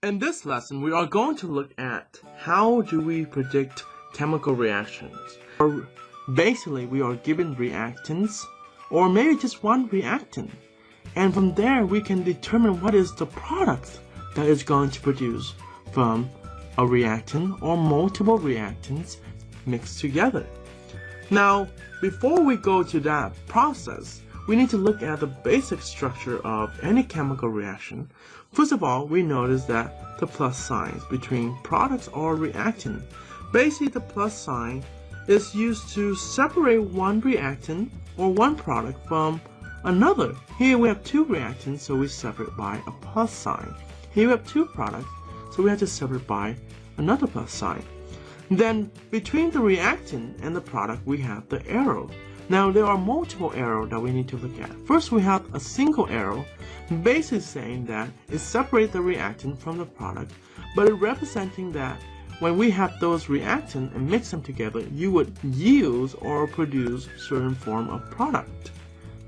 In this lesson, we are going to look at how do we predict chemical reactions. Or basically, we are given reactants, or maybe just one reactant, and from there we can determine what is the product that is going to produce from a reactant or multiple reactants mixed together. Now, before we go to that process, we need to look at the basic structure of any chemical reaction. First of all, we notice that the plus signs between products or reactant. Basically, the plus sign is used to separate one reactant or one product from another. Here we have two reactants, so we separate by a plus sign. Here we have two products, so we have to separate by another plus sign. Then, between the reactant and the product, we have the arrow. Now, there are multiple arrows that we need to look at. First, we have a single arrow, basically saying that it separates the reactant from the product, but it representing that when we have those reactants and mix them together, you would yield or produce certain form of product.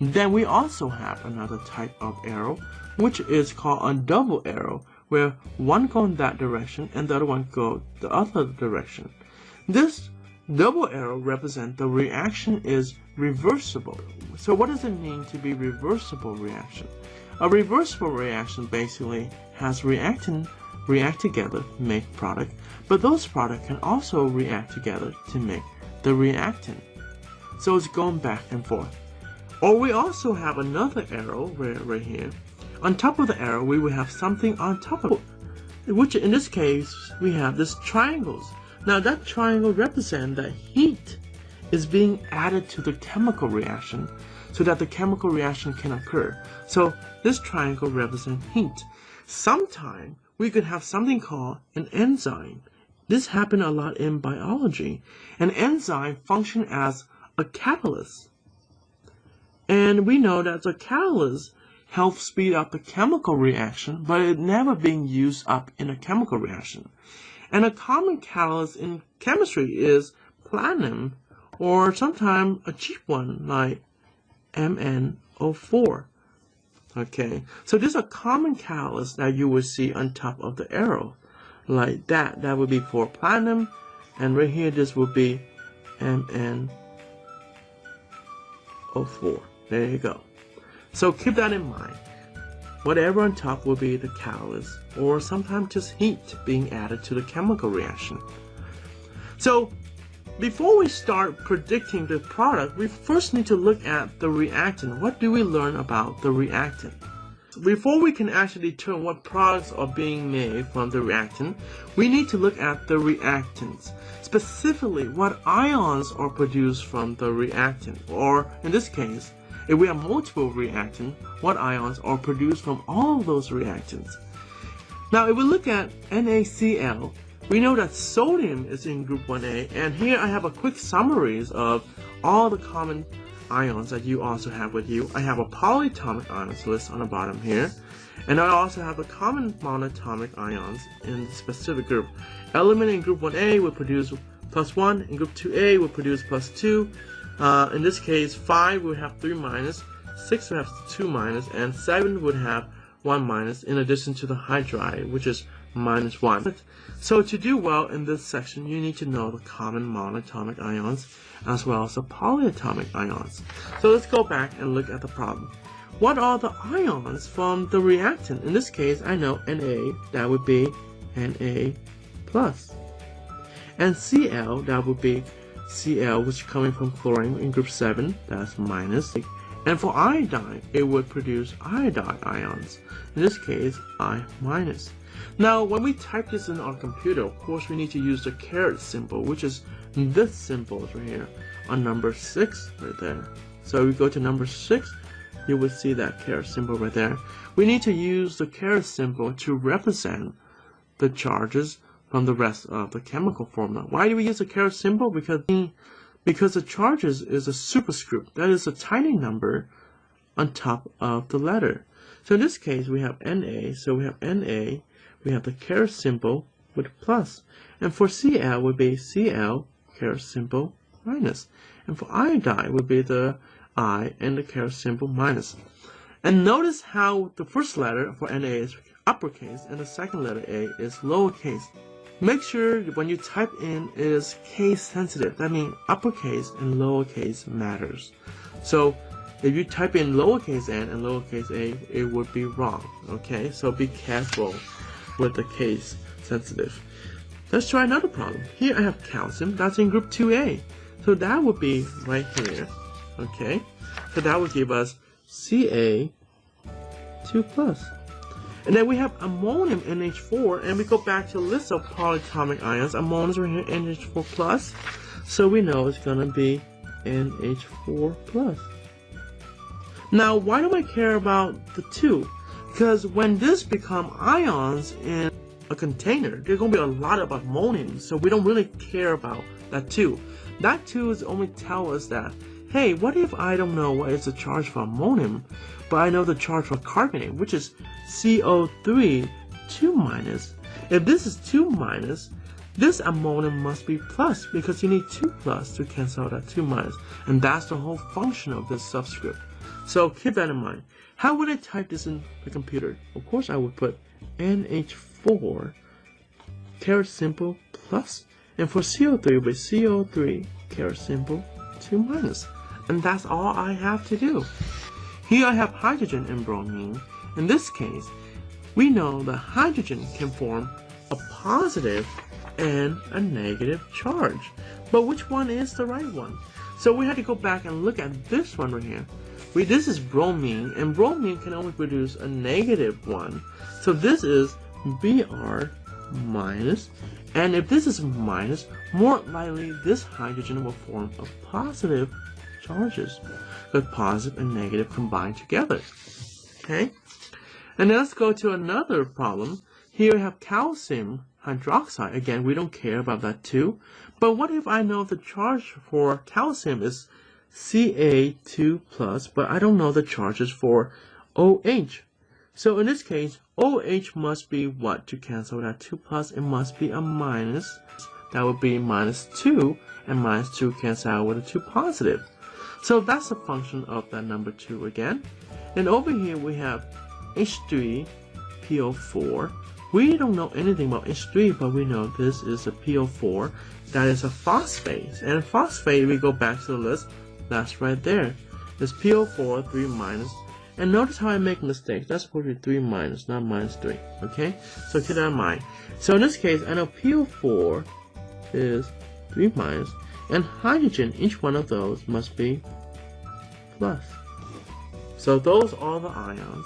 Then we also have another type of arrow, which is called a double arrow, where one goes in that direction and the other one goes the other direction. This double arrow represents the reaction is reversible. So what does it mean to be reversible reaction? A reversible reaction basically has reactant react together to make product, but those products can also react together to make the reactant. So it's going back and forth. Or we also have another arrow right here. On top of the arrow, we will have something on top of it, which in this case, we have this triangles. Now that triangle represents that heat is being added to the chemical reaction so that the chemical reaction can occur. So this triangle represents heat. Sometimes we could have something called an enzyme. This happens a lot in biology. An enzyme functions as a catalyst. And we know that the catalyst helps speed up the chemical reaction, but it never being used up in a chemical reaction. And a common catalyst in chemistry is platinum, or sometimes a cheap one like MnO4. Okay, so this is a common catalyst that you will see on top of the arrow, like that. That would be for platinum, and right here this would be MnO4. There you go. So keep that in mind. Whatever on top will be the catalyst, or sometimes just heat being added to the chemical reaction. So before we start predicting the product, we first need to look at the reactant. What do we learn about the reactant? Before we can actually determine what products are being made from the reactant, we need to look at the reactants. Specifically, what ions are produced from the reactant, or in this case, if we have multiple reactants, what ions are produced from all of those reactants. Now, if we look at NaCl, we know that sodium is in group 1A, and here I have a quick summaries of all the common ions that you also have with you. I have a polyatomic ions list on the bottom here, and I also have the common monatomic ions in the specific group. Element in group 1A will produce +1, in group 2A will produce +2. In this case, 5 would have 3 minus, 6 would have 2 minus, and 7 would have 1 minus, in addition to the hydride, which is -1. So to do well in this section, you need to know the common monatomic ions as well as the polyatomic ions. So let's go back and look at the problem. What are the ions from the reactant? In this case, I know Na, that would be Na plus. And Cl, that would be Cl, which is coming from chlorine in group 7, that's minus. And for iodine, it would produce iodide ions. In this case, I minus. Now, when we type this in our computer, of course, we need to use the caret symbol, which is this symbol right here on number 6 right there. So we go to number 6, you will see that caret symbol right there. We need to use the caret symbol to represent the charges from the rest of the chemical formula. Why do we use the caret symbol? Because the charges is a superscript. That is a tiny number on top of the letter. So in this case, we have Na. So we have Na. We have the caret symbol with plus. And for Cl would be Cl, caret symbol, minus. And for iodide would be the I and the caret symbol minus. And notice how the first letter for Na is uppercase and the second letter A is lowercase. Make sure when you type in it is case sensitive. That means uppercase and lowercase matters. So if you type in lowercase n and lowercase a, it would be wrong. Okay, so be careful with the case sensitive. Let's try another problem. Here I have calcium, that's in group 2A. So that would be right here. Okay, so that would give us Ca2+. And then we have ammonium NH4, and we go back to the list of polyatomic ions. Ammonium is right here, NH4+. So we know it's gonna be NH4+. Now, why do I care about the 2? Because when this become ions in a container, there's going to be a lot of ammonium, so we don't really care about that 2. That 2 is only tell us that, hey, what if I don't know what is the charge for ammonium, but I know the charge for carbonate, which is CO3 2-. If this is 2-, this ammonium must be plus, because you need 2+ to cancel out that 2-, and that's the whole function of this subscript. So keep that in mind. How would I type this in the computer? Of course I would put NH4 caret symbol plus, and for CO3 with CO3 caret symbol 2-, and that's all I have to do. Here I have hydrogen and bromine. In this case, we know that hydrogen can form a positive and a negative charge, but which one is the right one? So we had to go back and look at this one right here. This is bromine, and bromine can only produce a negative one. So this is Br-, and if this is minus, more likely this hydrogen will form a positive charges, with positive and negative combined together. Okay? And then let's go to another problem. Here we have calcium hydroxide. Again, we don't care about that too. But what if I know the charge for calcium is Ca2+, but I don't know the charges for OH. So in this case, OH must be what to cancel that 2+? It must be a minus. That would be -2, and -2 cancel out with a 2+. So that's the function of that number 2 again. And over here we have H3PO4. We don't know anything about H3, but we know this is a PO4. That is a phosphate. And phosphate, we go back to the list. That's right there. It's PO4 3-. And notice how I make mistakes. That's supposed to be 3-, not -3. Okay? So keep that in mind. So in this case, I know PO4 is 3-, and hydrogen, each one of those must be plus. So those are the ions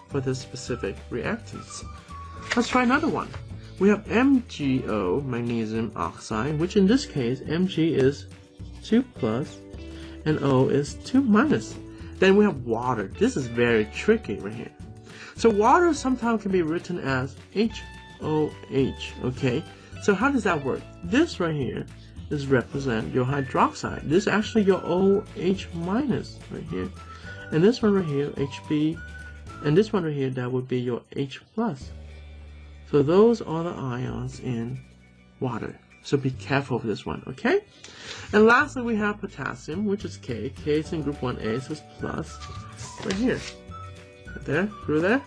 for this specific reactants. Let's try another one. We have MgO, magnesium oxide, which in this case, Mg is 2+, and O is 2-. Then we have water. This is very tricky right here. So water sometimes can be written as HOH, okay? So how does that work? This right here is represent your hydroxide. This is actually your OH- right here. And this one right here, HB, and this one right here, that would be your H+. So those are the ions in water. So be careful with this one, okay? And lastly, we have potassium, which is K. K is in group 1A, so it's plus right here. Right there, through there.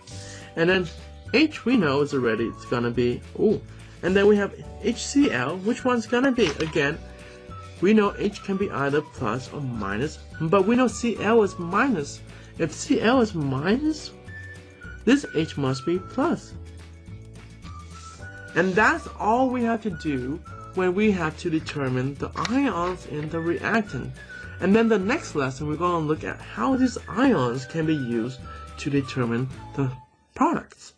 And then H we know is already, it's gonna be, ooh. And then we have HCl, which one's gonna be? Again, we know H can be either plus or minus, but we know Cl is minus. If Cl is minus, this H must be plus. And that's all we have to do when we have to determine the ions in the reactant. And then the next lesson, we're going to look at how these ions can be used to determine the products.